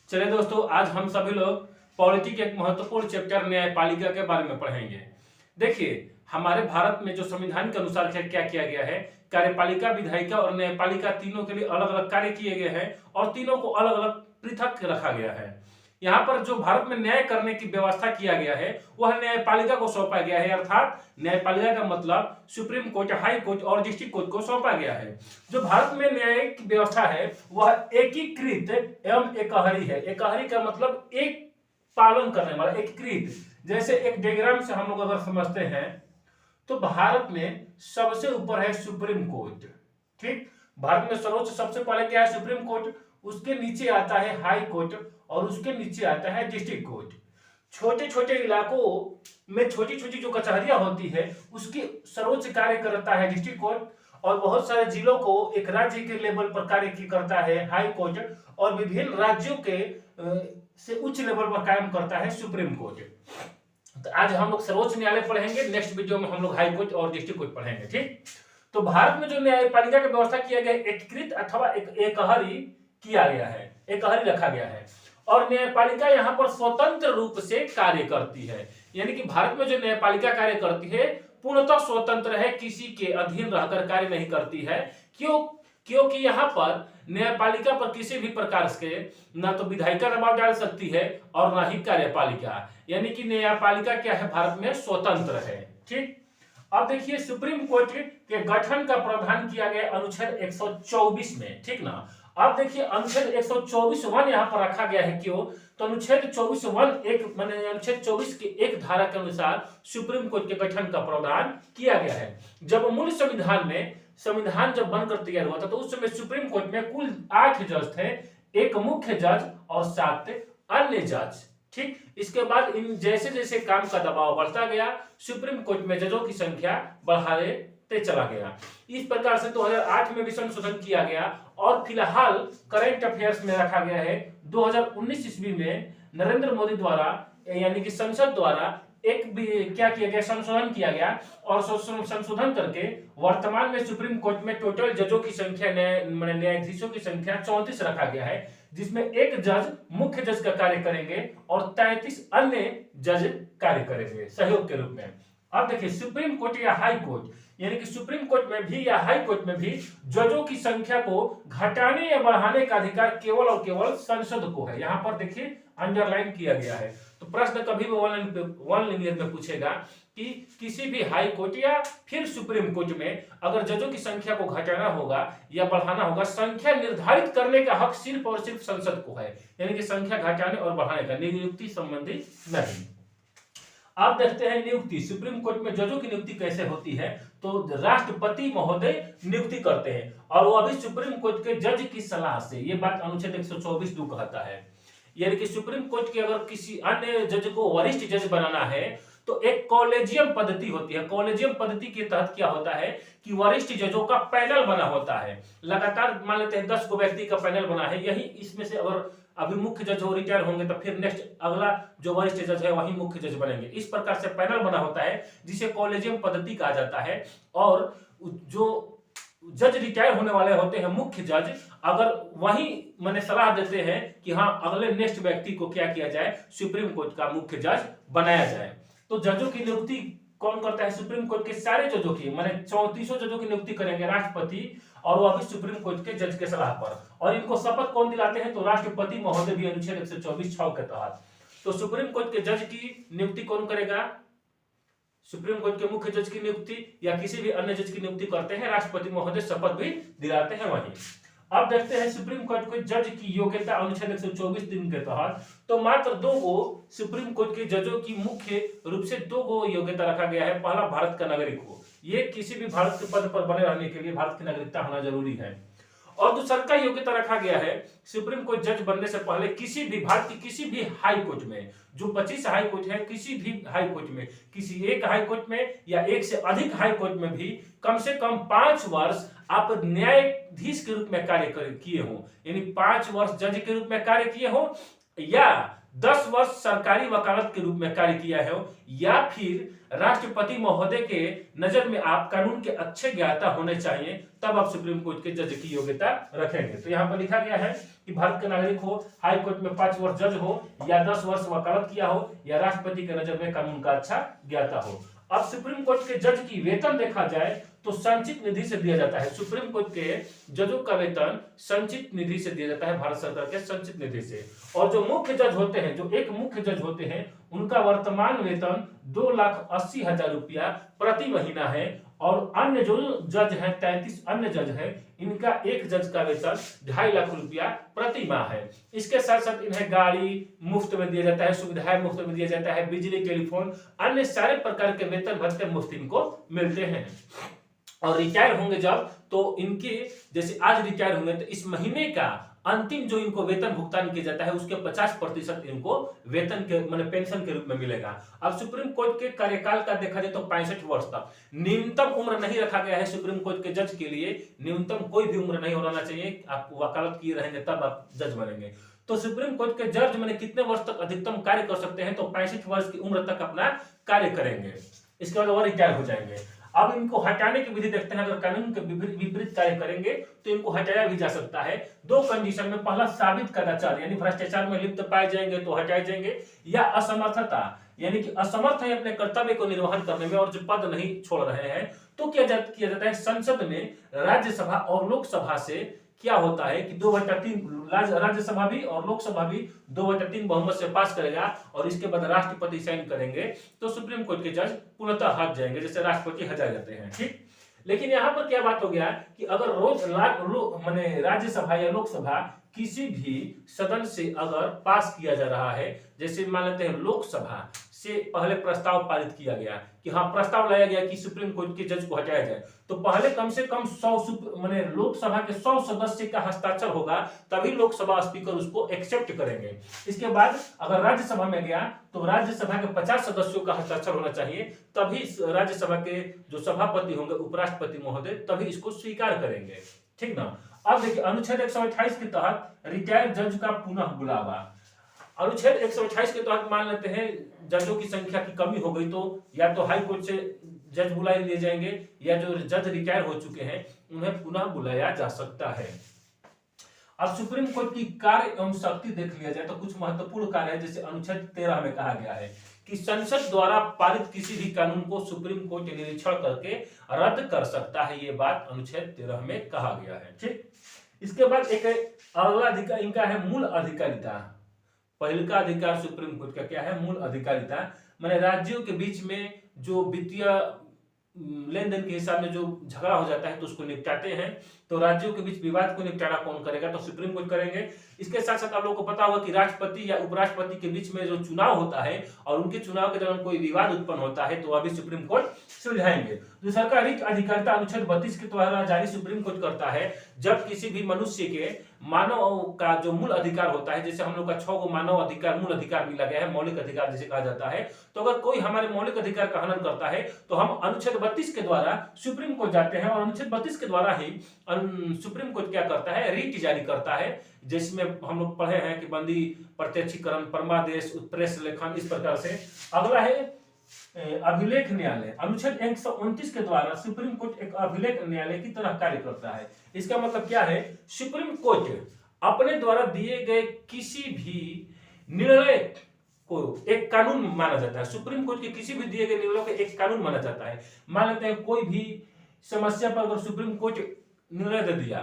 चलिए दोस्तों, आज हम सभी लोग पॉलिटी के एक महत्वपूर्ण चैप्टर न्यायपालिका के बारे में पढ़ेंगे। देखिए, हमारे भारत में जो संविधान के अनुसार क्या किया गया है, कार्यपालिका, विधायिका और न्यायपालिका तीनों के लिए अलग अलग कार्य किए गए हैं और तीनों को अलग अलग पृथक रखा गया है। यहाँ पर जो भारत में न्याय करने की व्यवस्था किया गया है वह न्यायपालिका को सौंपा गया है, अर्थात न्यायपालिका का मतलब सुप्रीम कोर्ट, हाई कोर्ट और डिस्ट्रिक्ट कोर्ट को सौंपा गया है। जो भारत में न्यायिक व्यवस्था है वह एकीकृत एवं एकहरी है। एकहरी का मतलब एक पालन करने वाला, एकीकृत। जैसे एक डायग्राम से हम लोग अगर समझते हैं तो भारत में सबसे ऊपर है सुप्रीम कोर्ट। ठीक, भारत में सर्वोच्च सबसे पहले क्या है? Supreme court. उसके नीचे आता है हाई कोर्ट और उसके नीचे आता है डिस्ट्रिक्ट कोर्ट। छोटे छोटे इलाकों में छोटी छोटी जो कचहरियां होती है उसकी सर्वोच्च कार्य करता है डिस्ट्रिक्ट कोर्ट और बहुत सारे जिलों को एक राज्य के लेवल पर कार्य करता है हाई कोर्ट और विभिन्न राज्यों के से उच्च लेवल पर कायम करता है सुप्रीम कोर्ट। तो आज हम लोग सर्वोच्च न्यायालय पढ़ेंगे, नेक्स्ट वीडियो में हम लोग हाई कोर्ट और डिस्ट्रिक्ट कोर्ट पढ़ेंगे। ठीक, तो भारत में जो न्यायपालिका की व्यवस्था किया गया एकीकृत अथवा एकहरी किया गया है, एकहरी रखा गया है और न्यायपालिका यहाँ पर स्वतंत्र रूप से कार्य करती है। यानी कि भारत में जो न्यायपालिका कार्य करती है पूर्णतः स्वतंत्र है, किसी के अधीन रहकर कार्य नहीं करती है। क्योंकि यहाँ पर न्यायपालिका पर किसी भी प्रकार से न तो विधायिका दबाव डाल सकती है और न ही कार्यपालिका, यानी कि न्यायपालिका क्या है, भारत में स्वतंत्र है। ठीक, अब देखिए सुप्रीम कोर्ट के गठन का प्रावधान किया गया अनुच्छेद 124 में। ठीक ना, अब देखिए अनुच्छेद 124(1) यहाँ पर रखा गया है। क्यों? तो अनुच्छेद 24(1) एक माने अनुच्छेद 24 के एक धारा के अनुसार सुप्रीम कोर्ट के गठन का प्रावधान किया गया है। जब मूल संविधान जब बनकर तैयार हुआ था तो उस समय सुप्रीम कोर्ट में कुल 8 जज थे, एक मुख्य जज और 7 अन्य जज। ठीक, इसके बाद इन जैसे जैसे काम का दबाव बढ़ता गया सुप्रीम कोर्ट में जजों की संख्या बढ़ाते चला गया। इस प्रकार से 2008 में भी संशोधन किया गया और फिलहाल करंट अफेयर्स में रखा गया है 2019 ईस्वी में नरेंद्र मोदी द्वारा यानी कि संसद द्वारा एक भी क्या किया गया, संशोधन किया गया और संशोधन करके वर्तमान में सुप्रीम कोर्ट में टोटल जजों की संख्या, न्यायाधीशों की संख्या 34 रखा गया है, जिसमें एक जज मुख्य जज का कार्य करेंगे और 33 अन्य जज कार्य करेंगे सहयोग के रूप में। अब देखिए सुप्रीम कोर्ट या हाई कोर्ट, यानी कि सुप्रीम कोर्ट में भी या हाई कोर्ट में भी जजों की संख्या को घटाने या बढ़ाने का अधिकार केवल और केवल संसद को है। यहाँ पर देखिए अंडरलाइन किया गया है। तो प्रश्न कभी भी वन लिनियर में पूछेगा कि किसी भी हाई कोर्ट या फिर सुप्रीम कोर्ट में अगर जजों की संख्या को घटाना होगा या बढ़ाना होगा, संख्या निर्धारित करने का हक सिर्फ और सिर्फ संसद को है, यानी कि संख्या घटाने और बढ़ाने का, नियुक्ति संबंधी नहीं। आप देखते हैं नियुक्ति, सुप्रीम कोर्ट में जजों की नियुक्ति कैसे होती है? तो राष्ट्रपति महोदय नियुक्ति करते हैं और वो अभी सुप्रीम कोर्ट के जज की सलाह से, ये बात अनुच्छेद 124(2) कहता है। यानी कि सुप्रीम कोर्ट के अगर किसी अन्य जज को वरिष्ठ जज बनाना है तो एक कॉलेजियम पद्धति होती है। कॉलेजियम पद्धति के तहत क्या होता है कि वरिष्ठ जजों का पैनल बना होता है। लगातार मान लेते हैं 10 को व्यक्ति का पैनल बना है, यही इसमें से अगर अभी मुख्य जज हो रिटायर होंगे तो फिर नेक्स्ट अगला जो वरिष्ठ जज है वही मुख्य जज बनेंगे। इस प्रकार से पैनल बना होता है जिसे कॉलेजियम पद्धति कहा जाता है। और जो जज रिटायर होने वाले होते हैं मुख्य जज, अगर वही मैंने सलाह देते हैं कि हाँ अगले नेक्स्ट व्यक्ति को क्या किया जाए, सुप्रीम कोर्ट का मुख्य जज बनाया जाए। तो जजों की नियुक्ति कौन करता है? सुप्रीम कोर्ट के सारे जजों की माने 34 जजों की नियुक्ति करेंगे राष्ट्रपति और वो अभी सुप्रीम कोर्ट के जज के सलाह पर। और इनको शपथ कौन दिलाते हैं? तो राष्ट्रपति महोदय भी अनुच्छेद 124(6) के तहत। तो सुप्रीम कोर्ट के जज की नियुक्ति कौन करेगा? सुप्रीम कोर्ट के मुख्य जज की नियुक्ति या किसी भी अन्य जज की नियुक्ति करते हैं राष्ट्रपति महोदय, शपथ भी दिलाते हैं वहीं। अब देखते हैं सुप्रीम कोर्ट के जज की योग्यता अनुच्छेद 124(3) के तहत। तो मात्र 2 गो सुप्रीम कोर्ट के जजों की मुख्य रूप से 2 गो योग्यता रखा गया है। पहला, भारत का नागरिक हो, ये किसी भी भारत के पद पर बने रहने के लिए भारत की नागरिकता होना जरूरी है। और दूसरा का योग्यता रखा गया है सुप्रीम कोर्ट जज बनने से पहले किसी भी भारत की किसी भी हाई कोर्ट में, जो 25 हाई कोर्ट है, किसी भी हाई कोर्ट में, किसी एक हाई कोर्ट में या एक से अधिक हाई कोर्ट में भी कम से कम 5 वर्ष आप न्यायाधीश के रूप में कार्य किए हो, यानी 5 वर्ष जज के रूप में कार्य किए हो या 10 वर्ष सरकारी वकालत के रूप में कार्य किया है, या फिर राष्ट्रपति महोदय के नजर में आप कानून के अच्छे ज्ञाता होने चाहिए, तब आप सुप्रीम कोर्ट के जज की योग्यता रखेंगे। तो यहाँ पर लिखा गया है कि भारत का नागरिक हो, हाई कोर्ट में 5 वर्ष जज हो, या 10 वर्ष वकालत किया हो, या राष्ट्रपति के नजर में कानून का अच्छा ज्ञाता हो। अब सुप्रीम कोर्ट के जज की वेतन देखा जाए तो संचित निधि से दिया जाता है। सुप्रीम कोर्ट के जजों का वेतन संचित निधि से दिया जाता है, भारत सरकार के संचित निधि से। और जो मुख्य जज होते हैं, जो एक मुख्य जज होते हैं, उनका वर्तमान वेतन 2,80,000 रुपया प्रति महीना है। और अन्य जो जज हैं, 33 अन्य जज हैं, इनका एक जज का वेतन 2.5 लाख रुपया प्रति माह है। इसके साथ साथ इन्हें गाड़ी मुफ्त में दिया जाता है, सुविधाएं मुफ्त में दिया जाता है, बिजली, टेलीफोन, अन्य सारे प्रकार के वेतन भत्ते मुफ्त इनको मिलते हैं। और रिटायर होंगे जब, तो इनके जैसे आज रिटायर होंगे तो इस महीने का अंतिम जो इनको वेतन भुगतान किया जाता है उसके 50% इनको वेतन के माने पेंशन के रूप में मिलेगा। अब सुप्रीम कोर्ट के कार्यकाल का देखा जाए तो 65 वर्ष तक न्यूनतम उम्र नहीं रखा गया है। सुप्रीम कोर्ट के जज के लिए न्यूनतम कोई भी उम्र नहीं होना चाहिए, आप वकालत किए रहेंगे तब आप जज बनेंगे। तो सुप्रीम कोर्ट के जज मैंने कितने वर्ष तक अधिकतम कार्य कर सकते हैं, तो 65 वर्ष की उम्र तक अपना कार्य करेंगे, इसके बाद वो रिटायर हो जाएंगे। अब इनको हटाने की विधि देखते हैं। अगर कानून के विपरीत कार्य करेंगे तो इनको हटाया भी जा सकता है। 2 कंडीशन में, पहला साबित कदाचार यानी भ्रष्टाचार में लिप्त पाए जाएंगे तो हटाए जाएंगे, या असमर्थता यानी कि असमर्थ है अपने कर्तव्य को निर्वहन करने में और जो पद नहीं छोड़ रहे हैं, तो किया जाता है संसद में राज्यसभा और लोकसभा से क्या होता है कि 2/3 राज्यसभा भी और लोकसभा भी 2/3 बहुमत से पास करेगा और इसके बाद राष्ट्रपति साइन करेंगे, तो सुप्रीम कोर्ट के जज पूर्णतः हट जाएंगे, जैसे राष्ट्रपति हटा जाते हैं। ठीक, लेकिन यहाँ पर क्या बात हो गया कि अगर माने राज्यसभा या लोकसभा किसी भी सदन से अगर पास किया जा रहा है, जैसे मान लेते हैं लोकसभा से पहले प्रस्ताव पारित किया गया कि हाँ प्रस्ताव लाया गया कि सुप्रीम कोर्ट के जज को हटाया जाए, तो पहले कम से कम 100 माने लोकसभा के 100 सदस्य का हस्ताक्षर होगा, तभी लोकसभा स्पीकर उसको एक्सेप्ट करेंगे। इसके बाद अगर राज्यसभा में गया तो राज्यसभा के 50 सदस्यों का हस्ताक्षर होना चाहिए, तभी राज्यसभा के जो सभापति होंगे उपराष्ट्रपति महोदय तभी इसको स्वीकार करेंगे। ठीक ना। अब देखिए अनुच्छेद 128 के तहत रिटायर्ड जज का पुनः बुलावा। अनुच्छेद 128 के तहत मान लेते हैं जजों की संख्या की कमी हो गई, तो या तो हाई कोर्ट से जज बुलाए लिए जाएंगे, या जो जज रिटायर हो चुके हैं उन्हें पुनः बुलाया जा सकता है। अब सुप्रीम कोर्ट की कार्य एवं शक्ति देख लिया जाए तो कुछ महत्वपूर्ण कार्य है, जैसे अनुच्छेद 13 में कहा गया है कि संसद द्वारा पारित किसी भी कानून को सुप्रीम कोर्ट निरीक्षण करके रद्द कर सकता है, ये बात अनुच्छेद 13 में कहा गया है। ठीक, इसके बाद एक अगला अधिकार इनका है मूल अधिकारिता। पहले का अधिकार सुप्रीम कोर्ट का क्या है, मूल अधिकारिता, माने राज्यों के बीच में जो वित्तीय लेन देन के हिसाब में जो झगड़ा हो जाता है तो उसको निपटाते हैं। तो राज्यों के बीच विवाद को निपटारा कौन करेगा, तो सुप्रीम कोर्ट करेंगे। इसके साथ साथ आप लोगों को पता होगा कि राष्ट्रपति या उपराष्ट्रपति के बीच में जो चुनाव होता है और उनके चुनाव के दौरान कोई विवाद उत्पन्न होता है तो अभी सुप्रीम कोर्ट सुलझाएंगे। दूसरा का रिट अधिकारिता अनुच्छेद 32 के द्वारा जारी सुप्रीम कोर्ट करता है, जब किसी भी मनुष्य के मानव का जो मूल अधिकार होता है, जैसे हम लोग का 6 मानव अधिकार मूल अधिकार मिला गया है, मौलिक अधिकार जिसे कहा जाता है, तो अगर कोई हमारे मौलिक अधिकार का हनन करता है तो हम अनुच्छेद 32 के द्वारा सुप्रीम कोर्ट जाते हैं और अनुच्छेद 32 के द्वारा ही सुप्रीम कोर्ट क्या करता है, रीट जारी करता है, जिसमें हम लोग पढ़े हैं कि बंदी प्रत्यक्षीकरण, परमादेश, उत्प्रेष लेखन, इस प्रकार से। अगला है अभिलेख न्यायालय। अनुच्छेद 129 के द्वारा सुप्रीम कोर्ट एक अभिलेख न्यायालय की तरह कार्य करता है। इसका मतलब क्या है, सुप्रीम कोर्ट अपने द्वारा दिए गए किसी भी निर्णय को एक कानून माना जाता है। सुप्रीम कोर्ट के किसी भी दिए गए निर्णय को एक कानून माना जाता है। मान लेते हैं कोई भी समस्या पर अगर सुप्रीम कोर्ट निर्णय दे दिया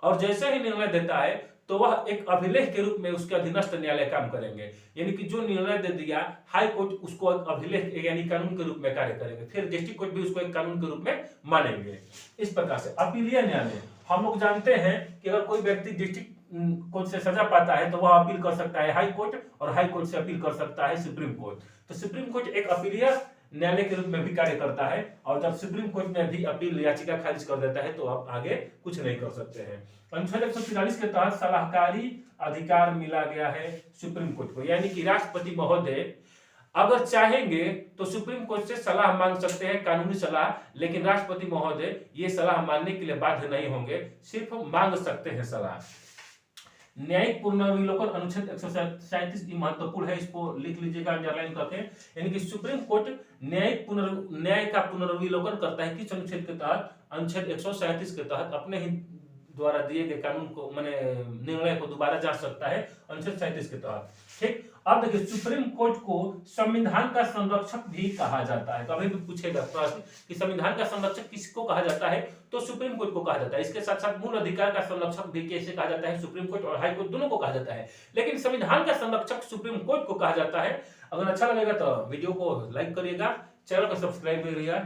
और जैसे ही निर्णय देता है तो वह एक अभिलेख के रूप में उसके अधीनस्थ न्यायालय काम करेंगे, यानी कि जो निर्णय दे दिया हाई कोर्ट उसको एक अभिलेख यानी कानून के रूप में कार्य करेंगे, फिर डिस्ट्रिक्ट कोर्ट भी उसको एक कानून के रूप में मानेंगे। इस प्रकार से अपीलीय न्यायालय, हम लोग जानते हैं कि अगर कोई व्यक्ति डिस्ट्रिक्ट कोर्ट से सजा पाता है तो वह अपील कर सकता है हाई कोर्ट, और हाई कोर्ट से अपील कर सकता है सुप्रीम कोर्ट। तो सुप्रीम कोर्ट एक अपीलीय न्यायालय के रूप में भी कार्य करता है, और जब सुप्रीम कोर्ट में भी अपील याचिका खारिज कर देता है तो आप आगे कुछ नहीं कर सकते हैं। अनुच्छेद 143 के तहत सलाहकारी अधिकार मिला गया है सुप्रीम कोर्ट को, यानी कि राष्ट्रपति महोदय अगर चाहेंगे तो सुप्रीम कोर्ट से सलाह मांग सकते हैं, कानूनी सलाह, लेकिन राष्ट्रपति महोदय ये सलाह मानने के लिए बाध्य नहीं होंगे, सिर्फ मांग सकते हैं सलाह। न्यायिक पुनर्विलोकन अनुच्छेद 137 महत्वपूर्ण है, इसको लिख लीजिएगा अंडरलाइन करके। यानी कि सुप्रीम कोर्ट न्याय का पुनर्विलोकन करता है किस अनुच्छेद के तहत? अनुच्छेद 137 के तहत अपने ही द्वारा दिए गए कानून को माने निर्णय को दोबारा जांच सकता है अनुच्छेद 37 के तहत। ठीक, अब देखिए सुप्रीम कोर्ट को संविधान का संरक्षक भी कहा जाता है। तो अभी भी पूछेगा प्रश्न कि संविधान का संरक्षक किसको कहा जाता है? तो सुप्रीम कोर्ट को कहा जाता है। इसके साथ साथ मूल अधिकार का संरक्षक भी कैसे कहा जाता है? सुप्रीम कोर्ट और हाई कोर्ट दोनों को कहा जाता है, लेकिन संविधान का संरक्षक सुप्रीम कोर्ट को कहा जाता है। अगर अच्छा लगेगा तो वीडियो को लाइक करिएगा, चैनल को सब्सक्राइब करिएगा।